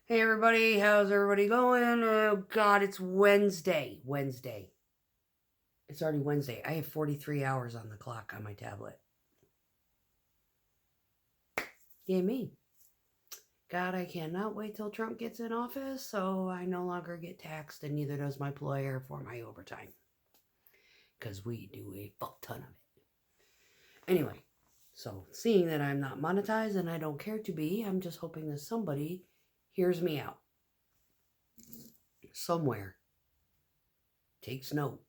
Hey everybody, how's everybody going? Oh god, it's Wednesday. It's already Wednesday. I have 43 hours on the clock on my tablet. Yay me. God, I cannot wait till Trump gets in office so I no longer get taxed and neither does my employer for my overtime. Because we do a fuck ton of it. Anyway, so seeing that I'm not monetized and I don't care to be, I'm just hoping that somebody hears me out. Somewhere. Takes note.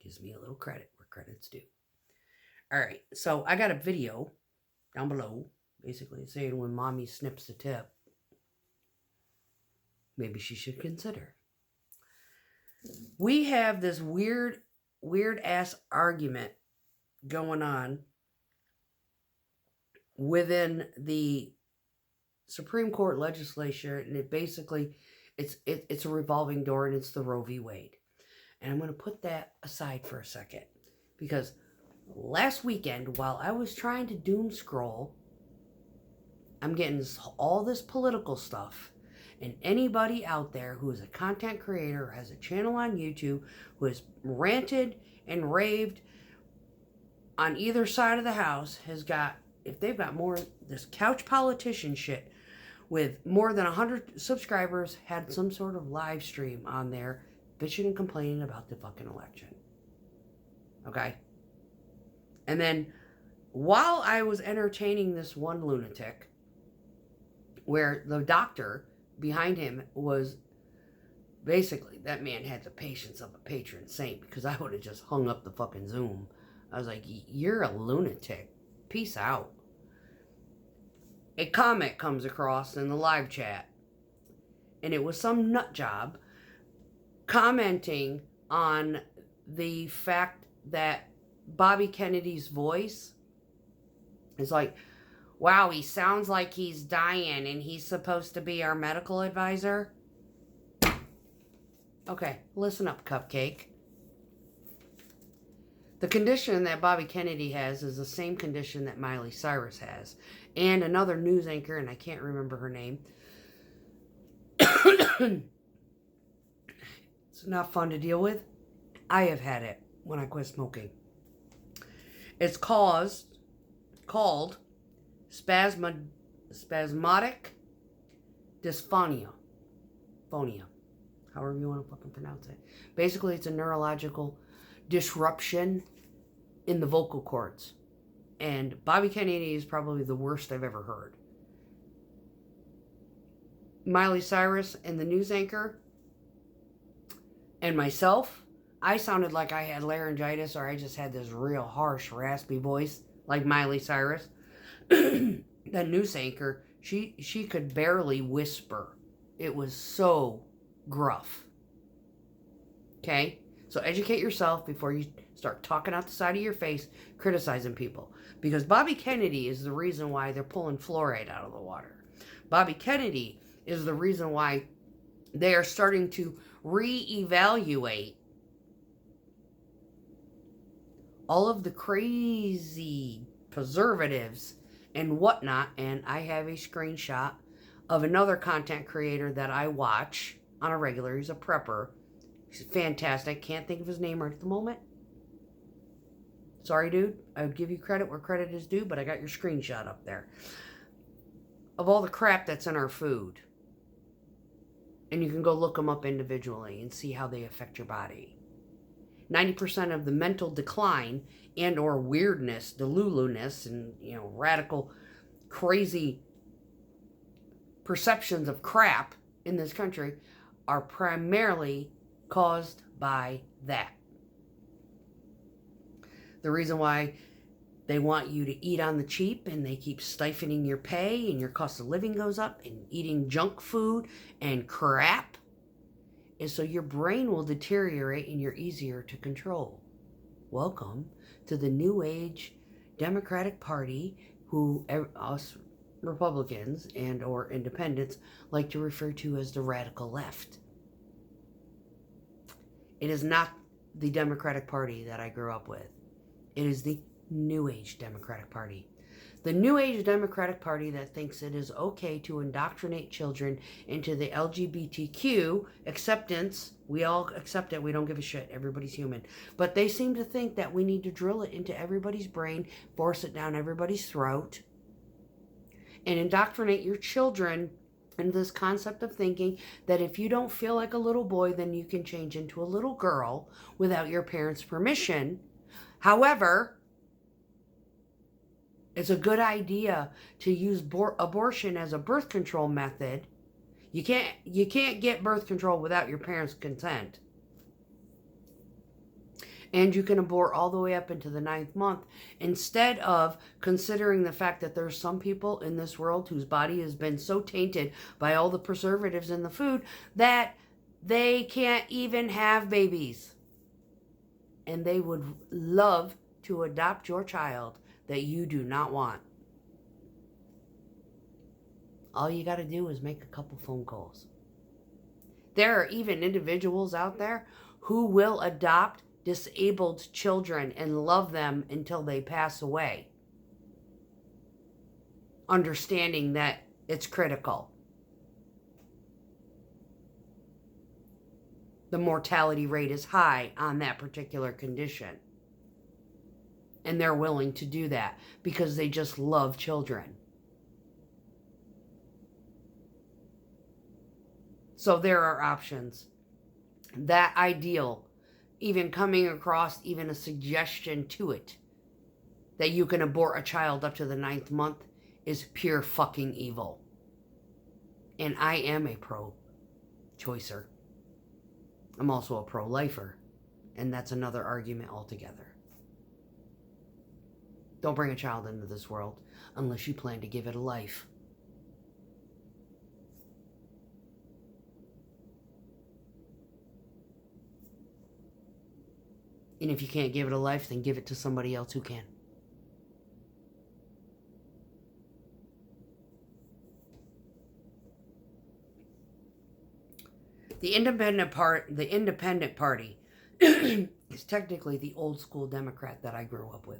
Gives me a little credit where credit's due. All right, so I got a video down below, basically saying when mommy snips the tip, maybe she should consider. We have this weird ass argument going on within the Supreme Court legislature, and it's a revolving door, and it's the Roe v. Wade. And I'm going to put that aside for a second because last weekend, while I was trying to doom scroll, I'm getting all this political stuff. And anybody out there who is a content creator, has a channel on YouTube, who has ranted and raved on either side of the house has got, if they've got more, this couch politician shit with more than 100 subscribers, had some sort of live stream on there bitching and complaining about the fucking election. Okay? And then while I was entertaining this one lunatic, where the doctor behind him was basically, that man had the patience of a patron saint because I would have just hung up the fucking Zoom. I was like, you're a lunatic. Peace out. A comment comes across in the live chat, and it was some nut job commenting on the fact that Bobby Kennedy's voice is like, wow, he sounds like he's dying and he's supposed to be our medical advisor. Okay, listen up, Cupcake. The condition that Bobby Kennedy has is the same condition that Miley Cyrus has. And another news anchor, and I can't remember her name. It's not fun to deal with. I have had it when I quit smoking. It's called spasmodic dysphonia. However you want to fucking pronounce it. Basically, it's a neurological disruption in the vocal cords. And Bobby Kennedy is probably the worst I've ever heard. Miley Cyrus and the news anchor and myself, I sounded like I had laryngitis or I just had this real harsh, raspy voice like Miley Cyrus. The news anchor, she could barely whisper. It was so gruff. Okay? So educate yourself before you start talking out the side of your face, criticizing people. Because Bobby Kennedy is the reason why they're pulling fluoride out of the water. Bobby Kennedy is the reason why they are starting to reevaluate all of the crazy preservatives and whatnot. And I have a screenshot of another content creator that I watch on a regular. He's a prepper. He's fantastic. Can't think of his name right at the moment. Sorry, dude. I would give you credit where credit is due, but I got your screenshot up there. Of all the crap that's in our food. And you can go look them up individually and see how they affect your body. 90% of the mental decline and or weirdness, delulu-ness, and radical, crazy perceptions of crap in this country are primarily caused by that. The reason why they want you to eat on the cheap and they keep stifling your pay and your cost of living goes up and eating junk food and crap is so your brain will deteriorate and you're easier to control. Welcome to the New Age Democratic Party, who us Republicans and or independents like to refer to as the radical left. It is not the Democratic Party that I grew up with. It is the New Age Democratic Party. The New Age Democratic Party that thinks it is okay to indoctrinate children into the LGBTQ acceptance. We all accept it. We don't give a shit. Everybody's human. But they seem to think that we need to drill it into everybody's brain, force it down everybody's throat, and indoctrinate your children into this concept of thinking that if you don't feel like a little boy, then you can change into a little girl without your parents' permission. However, it's a good idea to use abortion as a birth control method. You can't get birth control without your parents' consent. And you can abort all the way up into the 9th month, instead of considering the fact that there's some people in this world whose body has been so tainted by all the preservatives in the food that they can't even have babies. And they would love to adopt your child that you do not want. All you got to do is make a couple phone calls. There are even individuals out there who will adopt disabled children and love them until they pass away, understanding that it's critical. The mortality rate is high on that particular condition. And they're willing to do that because they just love children. So there are options. That ideal, even coming across even a suggestion to it, that you can abort a child up to the 9th month, is pure fucking evil. And I am a pro-choicer. I'm also a pro-lifer. And that's another argument altogether. Don't bring a child into this world unless you plan to give it a life. And if you can't give it a life, then give it to somebody else who can. The independent party is technically the old school Democrat that I grew up with.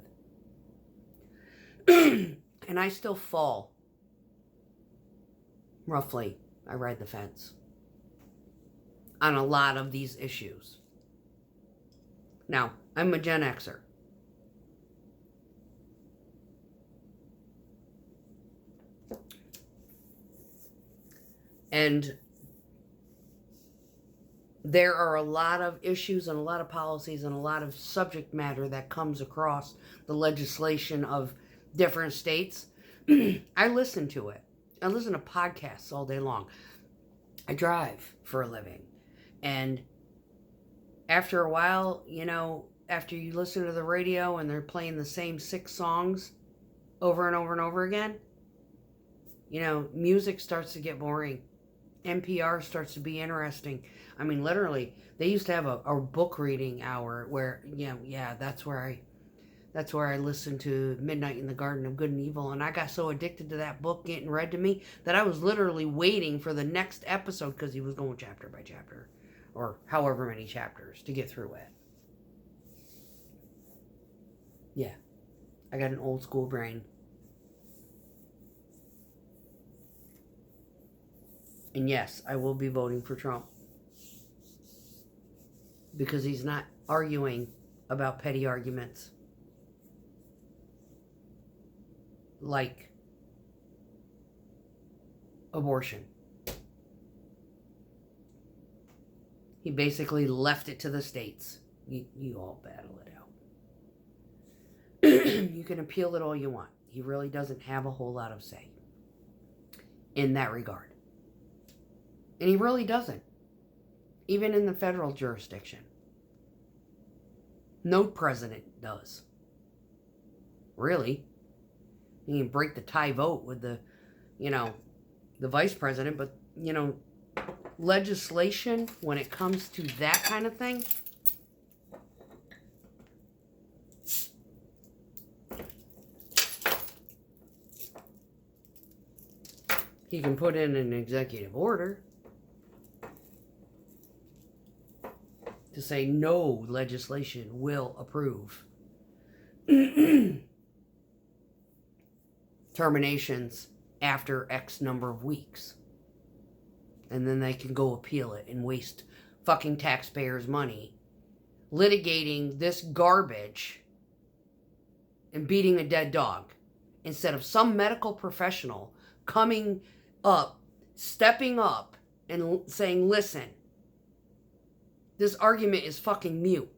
And I still fall. Roughly, I ride the fence on a lot of these issues. Now, I'm a Gen Xer. And there are a lot of issues and a lot of policies and a lot of subject matter that comes across the legislation of different states. I listen to it. I listen to podcasts all day long. I drive for a living. And after a while, after you listen to the radio and they're playing the same 6 songs over and over and over again, music starts to get boring. NPR starts to be interesting. I mean, literally, they used to have a book reading hour where, that's where I listened to Midnight in the Garden of Good and Evil, and I got so addicted to that book getting read to me that I was literally waiting for the next episode because he was going chapter by chapter, or however many chapters to get through it. Yeah, I got an old school brain. And yes, I will be voting for Trump. Because he's not arguing about petty arguments. Like abortion. He basically left it to the states. You all battle it out. You can appeal it all you want. He really doesn't have a whole lot of say in that regard. And he really doesn't. Even in the federal jurisdiction. No president does. Really. You can break the tie vote with the vice president, but, legislation, when it comes to that kind of thing, he can put in an executive order to say no legislation will approve. terminations after X number of weeks. And then they can go appeal it and waste fucking taxpayers' money litigating this garbage and beating a dead dog, instead of some medical professional coming up, stepping up, and saying, listen, this argument is fucking mute.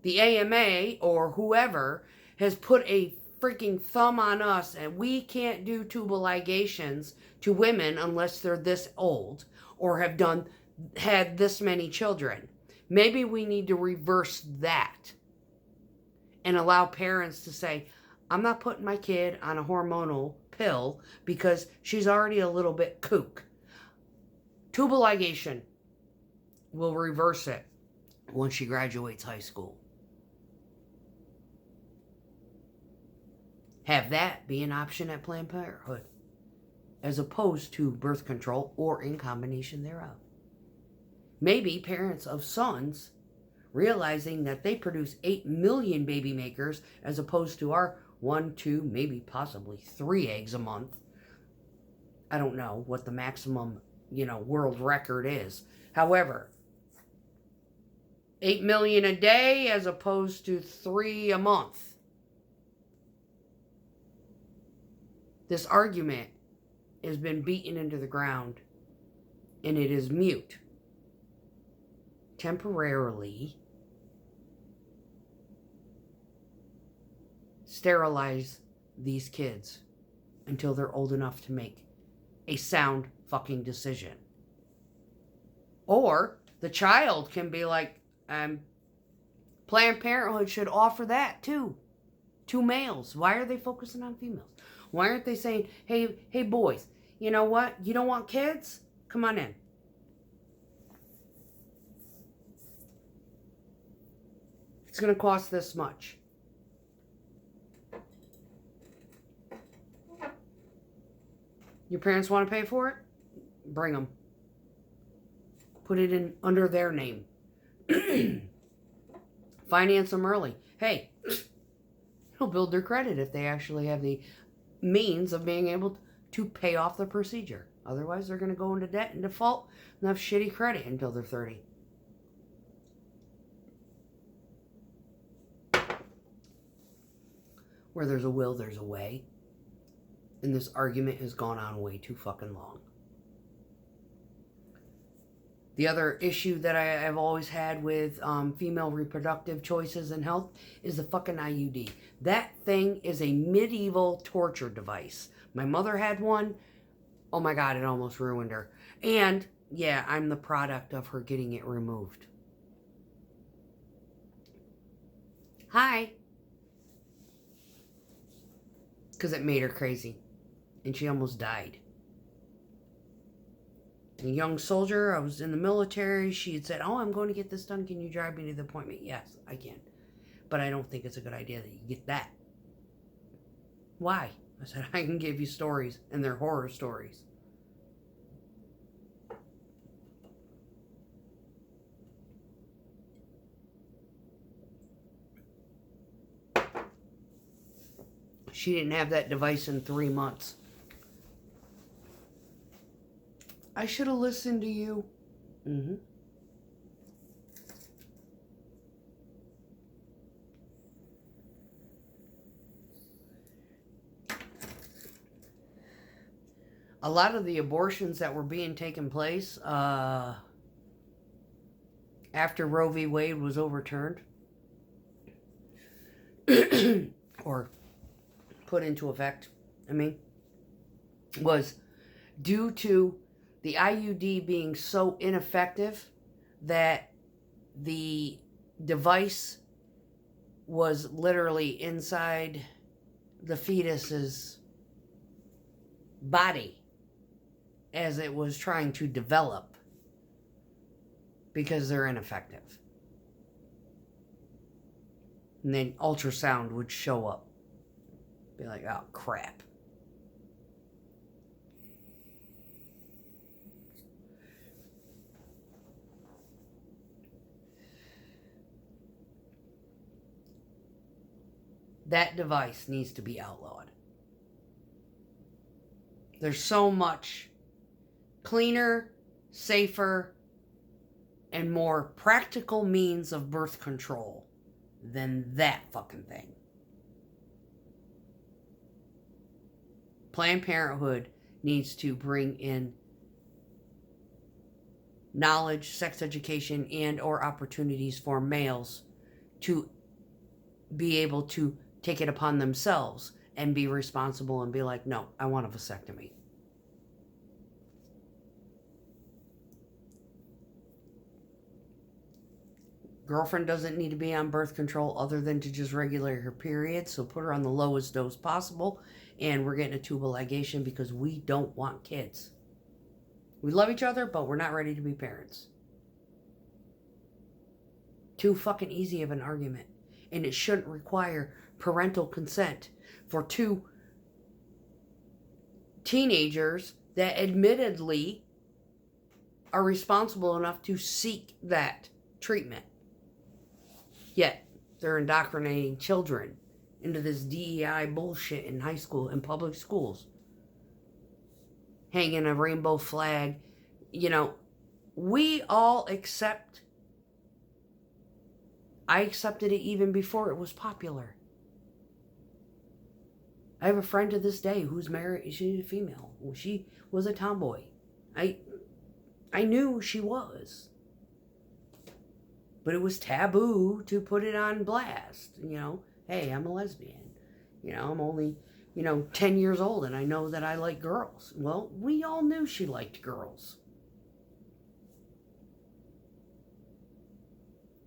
The AMA or whoever has put a freaking thumb on us, and we can't do tubal ligations to women unless they're this old or have had this many children. Maybe we need to reverse that and allow parents to say, I'm not putting my kid on a hormonal pill because she's already a little bit kook. Tubal ligation will reverse it once she graduates high school. Have that be an option at Planned Parenthood, as opposed to birth control or in combination thereof. Maybe parents of sons, realizing that they produce 8 million baby makers as opposed to our 1, 2, maybe possibly 3 eggs a month. I don't know what the maximum, world record is. However, 8 million a day as opposed to 3 a month. This argument has been beaten into the ground, and it is mute. Temporarily sterilize these kids until they're old enough to make a sound fucking decision. Or the child can be like, Planned Parenthood should offer that too, to males. Why are they focusing on females? Why aren't they saying, hey boys, you know what? You don't want kids? Come on in. It's going to cost this much. Your parents want to pay for it? Bring them. Put it in under their name. Finance them early. Hey, it'll build their credit if they actually have the means of being able to pay off the procedure. Otherwise, they're going to go into debt and default and have shitty credit until they're 30. Where there's a will, there's a way. And this argument has gone on way too fucking long. The other issue that I have always had with female reproductive choices and health is the fucking IUD. That thing is a medieval torture device. My mother had one. Oh my God, it almost ruined her. And yeah, I'm the product of her getting it removed. Hi. Because it made her crazy. And she almost died. A young soldier, I was in the military. She had said, I'm going to get this done. Can you drive me to the appointment? Yes, I can. But I don't think it's a good idea that you get that. Why? I said, I can give you stories, and they're horror stories. She didn't have that device in 3 months. I should have listened to you. Mm-hmm. A lot of the abortions that were being taken place after Roe v. Wade was overturned or put into effect, was due to the IUD being so ineffective that the device was literally inside the fetus's body as it was trying to develop, because they're ineffective. And then ultrasound would show up. Be like, oh crap. That device needs to be outlawed. There's so much cleaner, safer, and more practical means of birth control than that fucking thing. Planned Parenthood needs to bring in knowledge, sex education, and or opportunities for males to be able to take it upon themselves and be responsible and be like, no, I want a vasectomy. Girlfriend doesn't need to be on birth control other than to just regulate her period, so put her on the lowest dose possible, and we're getting a tubal ligation because we don't want kids. We love each other, but we're not ready to be parents. Too fucking easy of an argument. And it shouldn't require parental consent for two teenagers that admittedly are responsible enough to seek that treatment. Yet, they're indoctrinating children into this DEI bullshit in high school and public schools. Hanging a rainbow flag. You know, we all accept. I accepted it even before it was popular. I have a friend to this day who's married. She's a female. She was a tomboy. I knew she was. But it was taboo to put it on blast. You know, hey, I'm a lesbian. You know, I'm only, 10 years old and I know that I like girls. Well, we all knew she liked girls.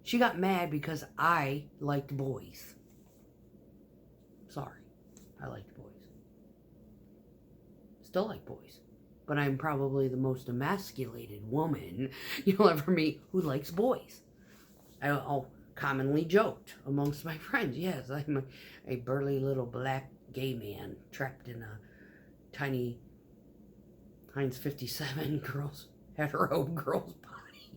She got mad because I liked boys. Sorry, I liked boys. Still like boys. But I'm probably the most emasculated woman you'll ever meet who likes boys. I'll commonly joked amongst my friends, yes, I'm a burly little black gay man trapped in a tiny Heinz 57 hetero girl's body.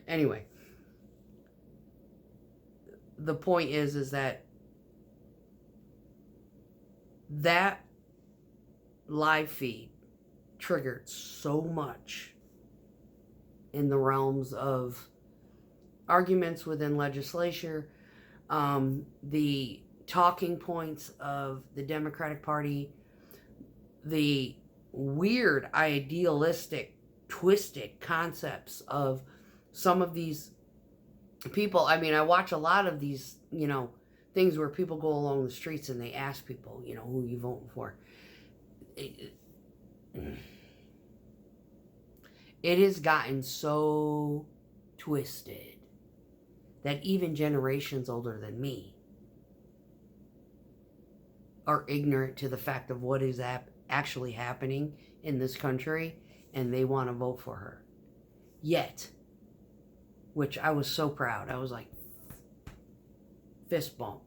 Anyway, the point is that live feed triggered so much in the realms of arguments within legislature, the talking points of the Democratic Party, the weird, idealistic, twisted concepts of some of these people. I mean, I watch a lot of these, things where people go along the streets and they ask people, who are you voting for? It has gotten so twisted that even generations older than me are ignorant to the fact of what is actually happening in this country, and they want to vote for her. Yet, which I was so proud. I was like, fist bump.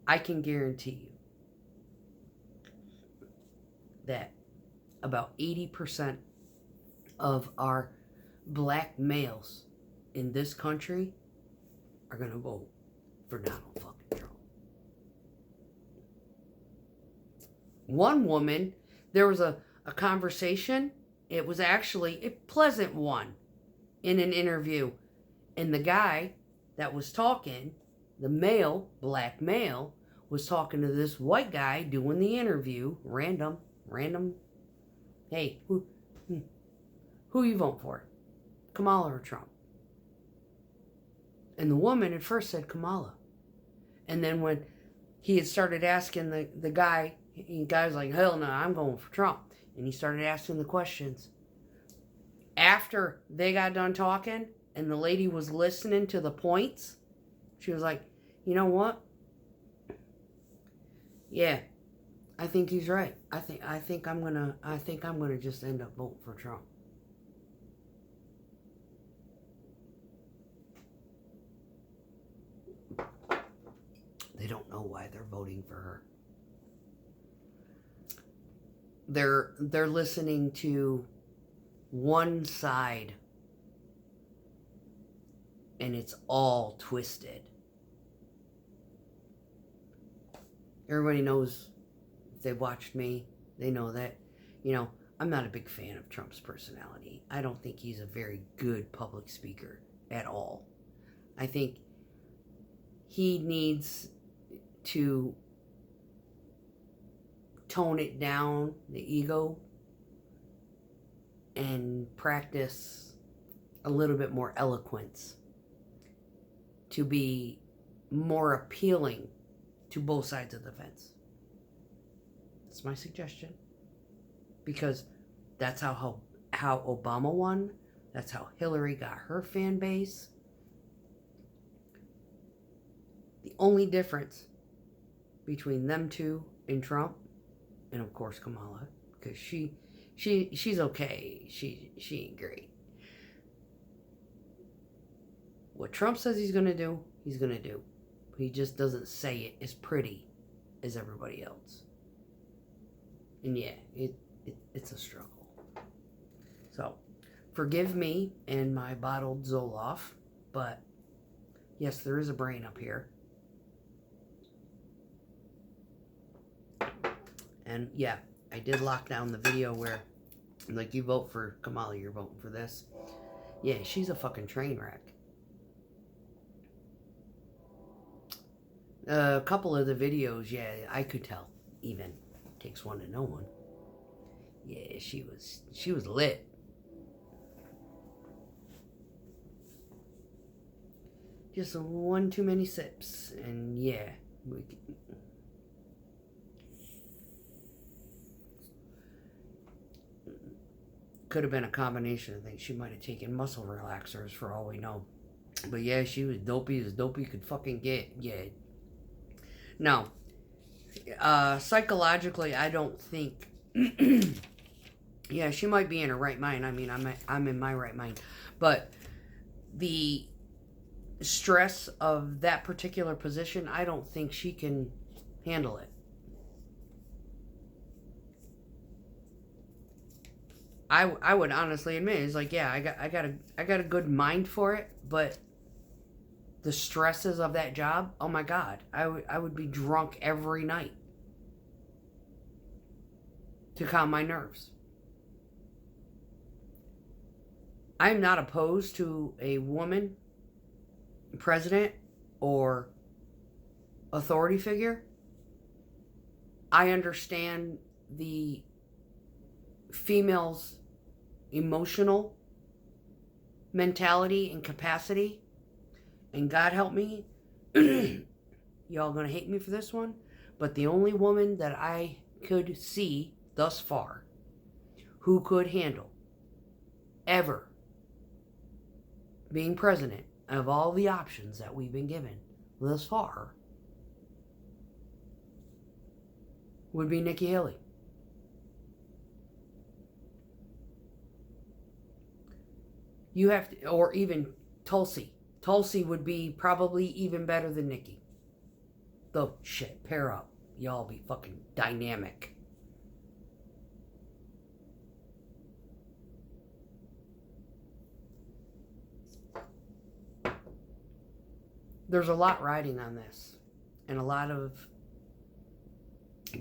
I can guarantee you that about 80% of our black males in this country are going to vote for Donald fucking Trump. One woman, there was a conversation. It was actually a pleasant one in an interview. And the guy that was talking, the male, black male, was talking to this white guy doing the interview. Random. Hey, who you vote for? Kamala or Trump? And the woman at first said Kamala. And then when he had started asking the guy, the guy was like, hell no, I'm going for Trump. And he started asking the questions. After they got done talking and the lady was listening to the points, she was like, you know what? Yeah, I think he's right. I think I'm gonna just end up voting for Trump. They don't know why they're voting for her. They're listening to one side and it's all twisted. Everybody knows, if they watched me, they know that, I'm not a big fan of Trump's personality. I don't think he's a very good public speaker at all. I think he needs to tone it down, the ego, and practice a little bit more eloquence to be more appealing to both sides of the fence. That's my suggestion. Because that's how Obama won. That's how Hillary got her fan base. The only difference between them two and Trump, and of course Kamala, because she's okay. She ain't great. What Trump says he's gonna do, he's gonna do. He just doesn't say it as pretty as everybody else. And yeah, it's a struggle. So, forgive me and my bottled Zoloft, but yes, there is a brain up here. And yeah, I did lock down the video where, like, you vote for Kamala, you're voting for this. Yeah, she's a fucking train wreck. A couple of the videos, yeah, I could tell. Even takes one to know one. Yeah, she was lit. Just one too many sips, and yeah, could have been a combination of things. She might have taken muscle relaxers for all we know. But yeah, she was dopey as dopey could fucking get. Yeah. Now, psychologically, I don't think. Yeah, she might be in her right mind. I mean, I'm in my right mind, but the stress of that particular position, I don't think she can handle it. I would honestly admit, it's like, yeah, I got a good mind for it, but the stresses of that job, oh my God, I would be drunk every night to calm my nerves. I'm not opposed to a woman president or authority figure. I understand the female's emotional mentality and capacity. And God help me, y'all gonna hate me for this one, but the only woman that I could see thus far who could handle ever being president of all the options that we've been given thus far would be Nikki Haley. You have to, or even Tulsi. Tulsi would be probably even better than Nikki. Though, shit, pair up. Y'all be fucking dynamic. There's a lot riding on this. And a lot of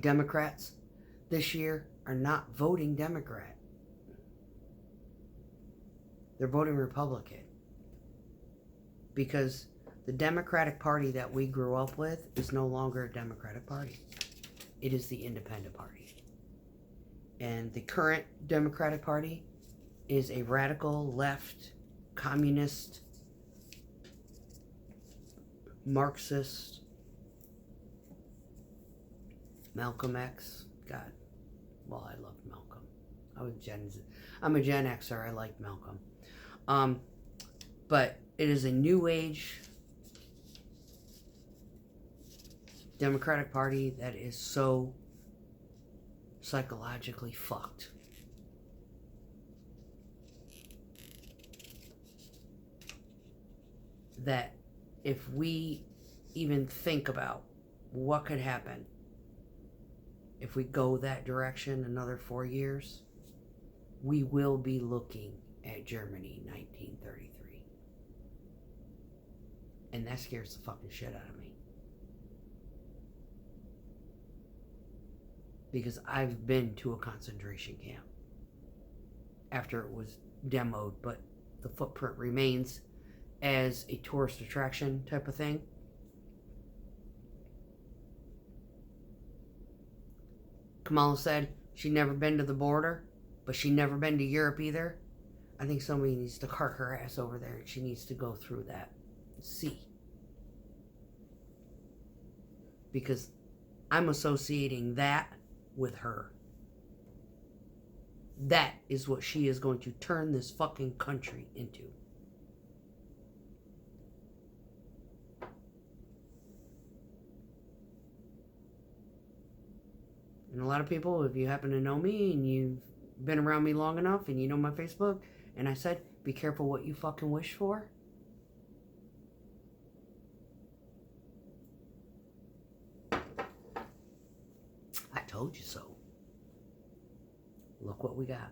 Democrats this year are not voting Democrat. They're voting Republican. Because the Democratic Party that we grew up with is no longer a Democratic Party. It is the Independent Party. And the current Democratic Party is a radical left, communist, Marxist, Malcolm X. God, well, I loved Malcolm. I'm a Gen Xer. I liked Malcolm. But it is a new age Democratic Party that is so psychologically fucked. That if we even think about what could happen if we go that direction another 4 years, we will be looking at Germany 1933. And that scares the fucking shit out of me. Because I've been to a concentration camp after it was demoed, but the footprint remains as a tourist attraction type of thing. Kamala said she'd never been to the border, but she'd never been to Europe either. I think somebody needs to cart her ass over there and she needs to go through that. See. Because I'm associating that with her. That is what she is going to turn this fucking country into. And a lot of people, if you happen to know me and you've been around me long enough and you know my Facebook, and I said, be careful what you fucking wish for. I told you so. Look what we got.